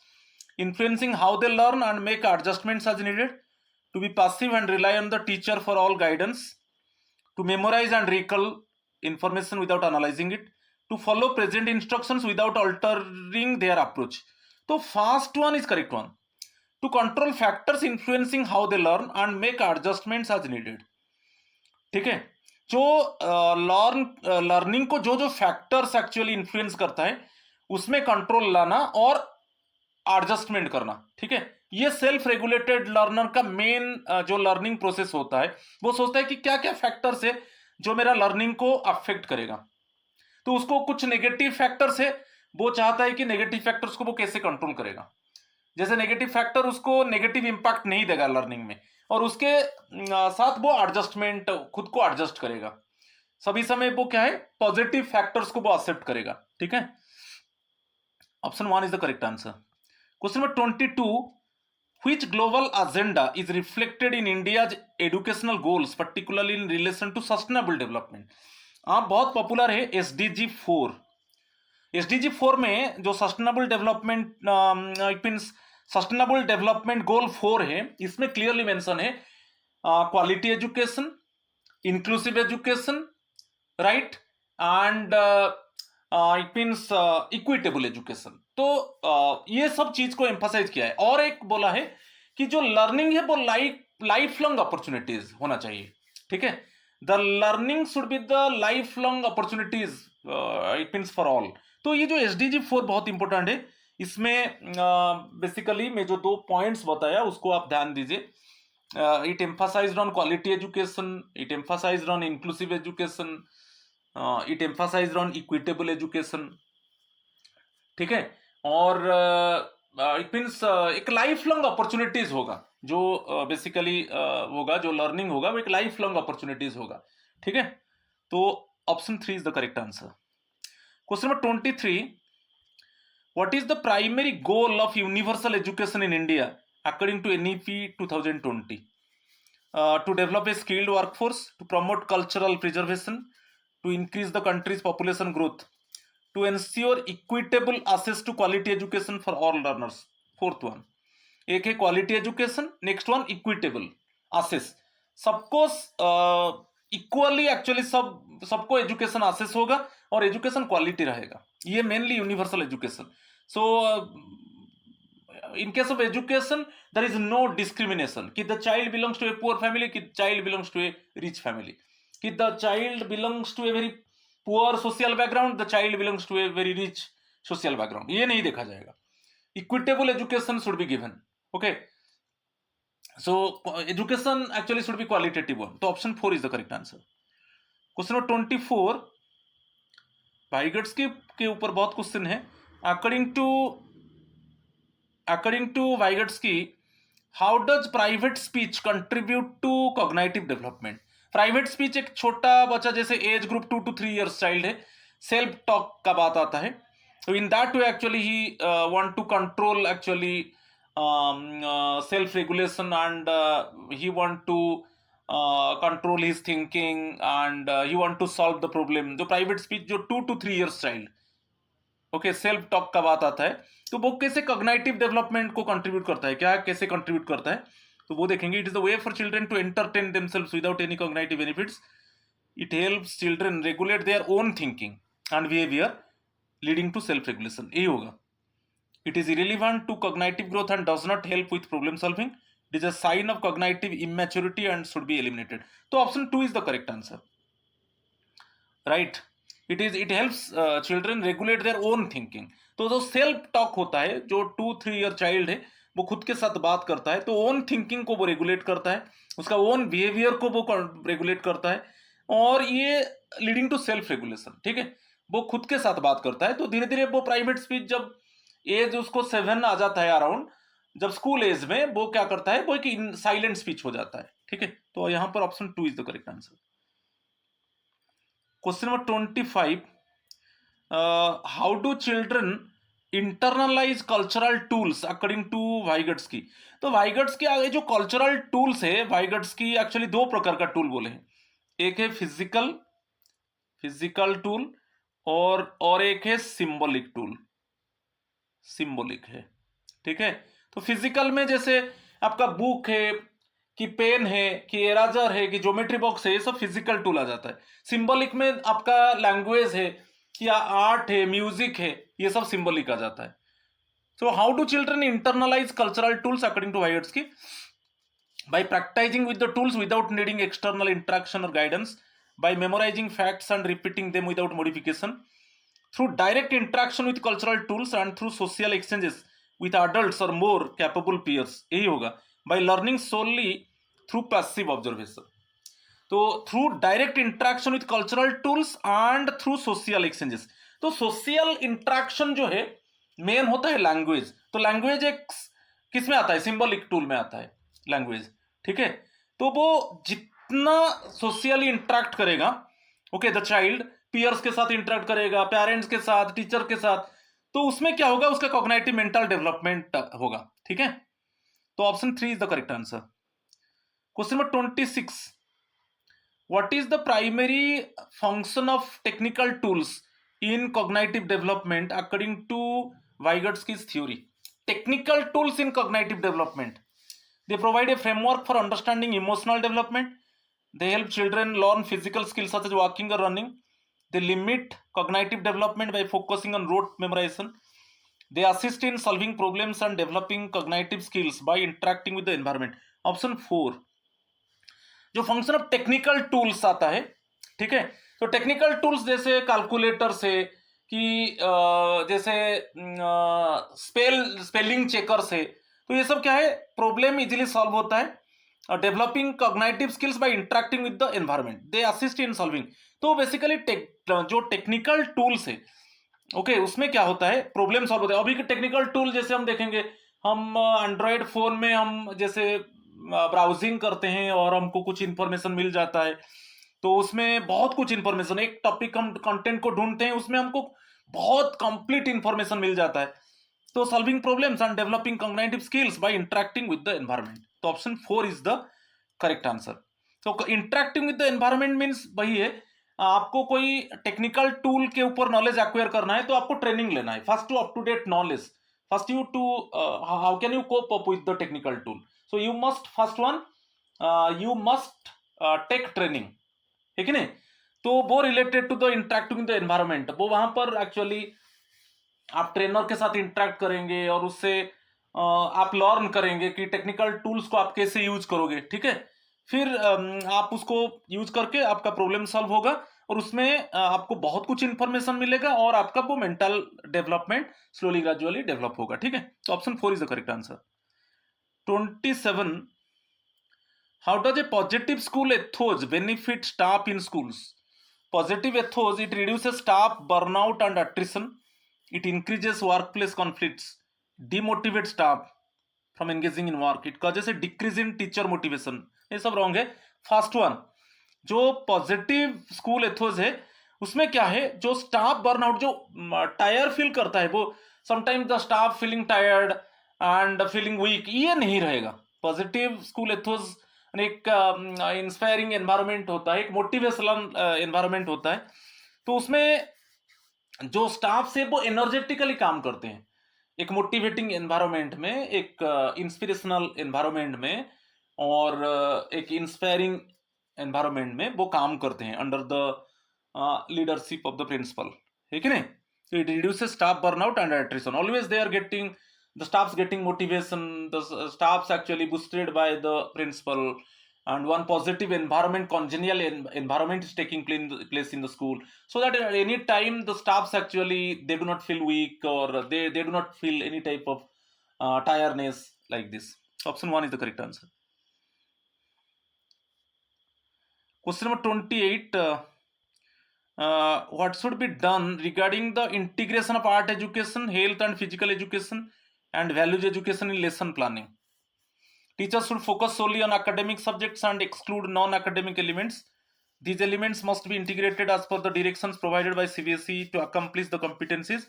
influencing how they learn and make adjustments as needed, to be passive and rely on the teacher for all guidance, to memorize and recall information without analyzing it, to follow present instructions without altering their approach. तो first one is correct one, to control factors influencing how they learn and make adjustments as needed. ठीक है, जो learning को जो जो factors actually influence करता है उसमें कंट्रोल लाना और एडजस्टमेंट करना। ठीक है, ये सेल्फ रेगुलेटेड लर्नर का मेन जो लर्निंग प्रोसेस होता है, वो सोचता है कि क्या क्या फैक्टर्स है जो मेरा लर्निंग को अफेक्ट करेगा। तो उसको कुछ नेगेटिव फैक्टर्स है, वो चाहता है कि नेगेटिव फैक्टर्स को वो कैसे कंट्रोल करेगा। जैसे नेगेटिव फैक्टर उसको नेगेटिव इंपैक्ट नहीं देगा लर्निंग में, और उसके साथ वो एडजस्टमेंट खुद को एडजस्ट करेगा। सभी समय वो क्या है, पॉजिटिव फैक्टर्स को वो एक्सेप्ट करेगा। ठीक है, option 1 is the correct answer. Question number 22, which global agenda is reflected in India's educational goals, particularly in relation to sustainable development? आप बहुत पॉपुलर है SDG 4। SDG 4 में जो sustainable development means sustainable development goal 4 है, इसमें clearly mention है quality education, inclusive education, right, and it means equitable education. तो ये सब चीज को एम्फसाइज किया है, और एक बोला है कि जो लर्निंग है वो लाइफ लॉन्ग अपॉर्चुनिटीज होना चाहिए। ठीक है, the learning should be the life long opportunities, it means for all. तो ये जो SDG 4 बहुत इंपॉर्टेंट है, इसमें बेसिकली मैं जो 2 पॉइंट्स बताया उसको आप ध्यान दीजिए। It emphasised on quality education, it emphasised on inclusive education, it emphasised on equitable education. ठीक है, और इट मीन्स एक लाइफ लॉन्ग अपॉर्चुनिटीज होगा, जो बेसिकली होगा, जो लर्निंग होगा वो एक लाइफ लॉन्ग अपॉर्चुनिटीज होगा। ठीक है, तो option 3 is the correct answer. Question number 23, what is the primary goal of universal education in India according to NEP 2020? To develop a skilled workforce, to promote cultural preservation, to increase the country's population growth, to ensure equitable access to quality education for all learners. Fourth one, एक है quality education, next one equitable access। सबको equally actually सबको education access होगा और education quality रहेगा, ये mainly universal education. So in case of education there is no discrimination कि the child belongs to a poor family, कि child belongs to a rich family, कि the child belongs to a very poor social background, the child belongs to a very rich social background, ये नहीं देखा जाएगा। equitable education should be given, okay, so education actually should be qualitative one, तो option 4 is the correct answer। Question number 24, Vygotsky के ऊपर बहुत question है। According to Vygotsky, how does private speech contribute to cognitive development? Private speech, एक छोटा बच्चा जैसे age group 2 to 3 years child है, सेल्फ टॉक का बात आता है, तो in that way actually he want to control actually self regulation, and he want to control his thinking and he want to solve the problem. जो private speech जो 2 to 3 years child, okay, self talk का बात आता है, तो वो कैसे cognitive development को कंट्रीब्यूट करता है, क्या कैसे कंट्रीब्यूट करता है, तो वो देखेंगे। It is the way for children to entertain themselves without any cognitive benefits. It helps children regulate their own thinking and behaviour leading to self regulation, यही होगा। It is irrelevant to cognitive growth and does not help with problem solving. It is a sign of cognitive immaturity and should be eliminated. तो option 2 is the correct answer, right. It helps children regulate their own thinking. तो जो self talk होता है, जो 2-3 year child है वो खुद के साथ बात करता है, तो ओन थिंकिंग को वो रेगुलेट करता है, उसका ओन बिहेवियर को वो रेगुलेट करता है, और ये लीडिंग टू सेल्फ रेगुलेशन, ठीक है। वो खुद के साथ बात करता है, तो धीरे धीरे वो प्राइवेट स्पीच जब एज उसको 7 आ जाता है अराउंड, जब स्कूल एज में, वो क्या करता है, वो एक साइलेंट स्पीच हो जाता है, ठीक है। तो यहां पर option 2 is the correct answer. Question number 25, how do children internalise cultural tools according to Vygotsky. तो वाइगट्स्की आगे जो कल्चरल टूल्स है, वाइगट्स्की एक्चुअली 2 प्रकार का टूल बोले हैं। एक है फिजिकल टूल और एक है सिंबॉलिक टूल, सिंबॉलिक है, ठीक है। तो फिजिकल में जैसे आपका बुक है, कि पेन है, कि एराजर है, कि ज्योमेट्री बॉक्स है, ये सब फिजिकल टूल आ जाता है। सिंबॉलिक में आपका लैंग्वेज है, या आर्ट है, म्यूजिक है, ये सब सिंबॉलिक आ जाता है। So how do children internalise cultural tools according to Vygotsky? by practicing with the tools without needing external interaction or guidance, by memorizing facts and repeating them without modification, through direct interaction with cultural tools and through social exchanges with adults or more capable peers, यही होगा, by learning solely through passive observation। तो through direct interaction with cultural tools and through social exchanges. तो social interaction जो है main होता है language, तो language एक किस में आता है, सिंबॉलिक टूल में आता है लैंग्वेज, ठीक है। तो वो जितना सोशली इंटरेक्ट करेगा, ओके, द चाइल्ड पीयर्स के साथ इंटरेक्ट करेगा, पेरेंट्स के साथ, टीचर के साथ, तो उसमें क्या होगा, उसका कॉग्निटिव मेंटल डेवलपमेंट होगा, ठीक है। तो option 3 is the correct answer. Question number 26, what is the primary function of technical tools in cognitive development according to Vygotsky's theory? Technical tools in cognitive development, they provide a framework for understanding emotional development, they help children learn physical skills such as walking or running, they limit cognitive development by focusing on rote memorization, they assist in solving problems and developing cognitive skills by interacting with the environment। Option 4 जो function of technical tools आता है, ठीक है। तो technical tools जैसे calculator से, कि जैसे स्पेलिंग चेकर से, तो ये सब क्या है, प्रॉब्लम इजीली सॉल्व होता है। Developing cognitive skills by interacting with the environment, they assist in solving. तो बेसिकली जो टेक्निकल टूल्स है, ओके, उसमें क्या होता है, प्रॉब्लम सॉल्व होता है। अभी के टेक्निकल टूल जैसे हम देखेंगे, हम एंड्रॉयड फोन में हम जैसे ब्राउजिंग करते हैं और हमको कुछ इंफॉर्मेशन मिल जाता है, तो उसमें बहुत कुछ इंफॉर्मेशन, एक टॉपिक हम कंटेंट को ढूंढते हैं, उसमें हमको बहुत कंप्लीट इंफॉर्मेशन मिल जाता है। तो solving problems and developing cognitive skills by interacting with the environment, तो option 4 is the correct answer. तो interacting with the environment means वही है, आपको कोई टेक्निकल टूल के ऊपर नॉलेज एक्वायर करना है, तो आपको ट्रेनिंग लेना है, first to up to date knowledge, first you to how can you cope up with the technical tool. So you must first one you must take training, ठीक है ना। तो वो related to the interacting the environment, वो वहां पर actually आप trainer के साथ इंटरेक्ट करेंगे और उससे आप लर्न करेंगे कि टेक्निकल टूल्स को आप कैसे यूज करोगे, ठीक है। फिर आप उसको यूज करके आपका प्रॉब्लम सॉल्व होगा, और उसमें आपको बहुत कुछ इंफॉर्मेशन मिलेगा, और आपका वो mental development slowly gradually develop होगा, ठीक है। तो option 4 is the correct answer. 27, how does a positive school ethos benefit staff in schools? Positive ethos, it reduces staff burnout and attrition, it increases workplace conflicts, demotivates staff from engaging in work, it causes a decrease in teacher motivation। ये सब wrong है। First one, जो positive school ethos है, उसमें क्या है, जो staff burnout, जो टायर फील करता है, वो sometimes the staff feeling tired and feeling weak, ये नहीं रहेगा। पॉजिटिव स्कूल एथोस एक इंस्पायरिंग एनवायरनमेंट होता है, एक मोटिवेशनल एनवायरनमेंट होता है, तो उसमें जो स्टाफ से वो एनर्जेटिकली काम करते हैं, एक मोटिवेटिंग एनवायरनमेंट में, एक इंस्पिरेशनल एनवायरनमेंट में, और एक इंस्पायरिंग एनवायरनमेंट में वो काम करते हैं under the leadership of the principal, है कि नहीं? So it reduces staff burnout and attrition. Always they are getting, the staff's getting motivation, the staff's actually boosted by the principal, and one positive environment, congenial environment is taking place in the school, so that at any time the staffs actually, they do not feel weak, or they do not feel any type of tiredness like this. Option 1 is the correct answer. Question number 28. What should be done regarding the integration of art education, health and physical education, and values education in lesson planning? Teachers should focus solely on academic subjects and exclude non-academic elements. These elements must be integrated as per the directions provided by CBSE to accomplish the competencies.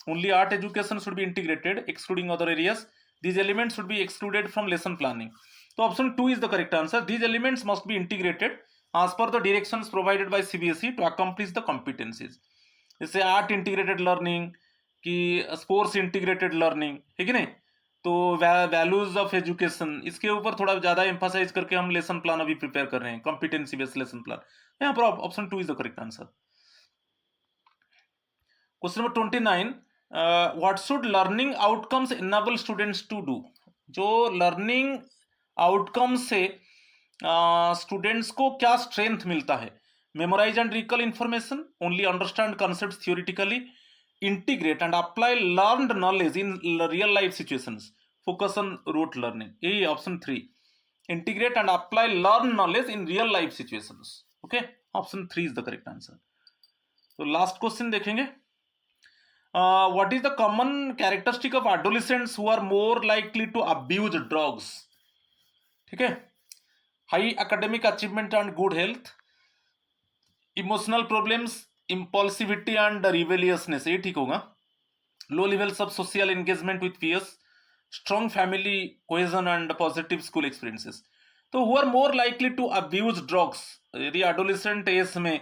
Only art education should be integrated, excluding other areas. These elements should be excluded from lesson planning. So option 2 is the correct answer. These elements must be integrated as per the directions provided by CBSE to accomplish the competencies. जैसे art integrated learning की, sports integrated learning, है कि नहीं? तो values of education, इसके ऊपर थोड़ा ज्यादा एम्फासाइज करके हम लेसन प्लान अभी प्रिपेयर कर रहे हैं, कॉम्पिटेंसी बेस्ड लेसन प्लान। यहाँ पर option 2 is the correct answer. Question number 29, what should learning outcomes enable students to do? जो लर्निंग आउटकम से स्टूडेंट्स को क्या स्ट्रेंथ मिलता है? Memorise and recall information, only understand concepts theoretically, integrate and apply learned knowledge in real life situations, focus on rote learning. A option 3, integrate and apply learned knowledge in real life situations. Okay, option 3 is the correct answer. So last question देखेंगे, what is the common characteristic of adolescents who are more likely to abuse drugs? ठीक है, high academic achievement and good health, emotional problems, impulsivity and rebelliousness, ये ठीक होगा, low levels of social engagement with peers, strong family cohesion and positive school experiences. तो who are more likely to abuse drugs? यदि adolescent age में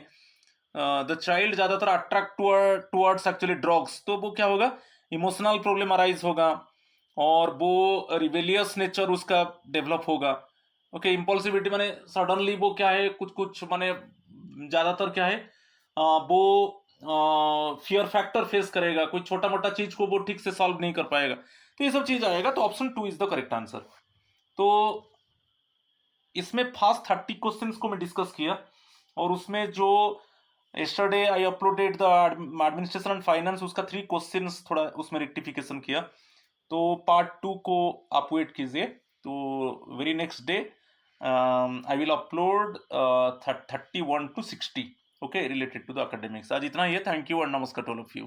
the child ज्यादातर attract towards actually drugs, तो वो क्या होगा? इमोशनल प्रॉब्लम अराइज होगा, और वो रिबेलियस नेचर उसका डेवलप होगा। ओके, इम्पल्सिविटी माने सडनली वो क्या है, कुछ कुछ माने ज्यादातर क्या है, वो फियर फैक्टर फेस करेगा, कोई छोटा मोटा चीज को वो ठीक से सॉल्व नहीं कर पाएगा, तो ये सब चीज आएगा। तो option 2 is the correct answer. तो इसमें फास्ट 30 क्वेश्चंस को मैं डिस्कस किया, और उसमें जो yesterday I uploaded the administration and finance, उसका 3 क्वेश्चंस थोड़ा उसमें रेक्टिफिकेशन किया। तो पार्ट 2 को आप वेट कीजिए, तो very next day I will upload 31 to 60, okay, related to the academics. आज इतना ही है, थैंक यू एंड नमस्कार टू ऑल ऑफ यू।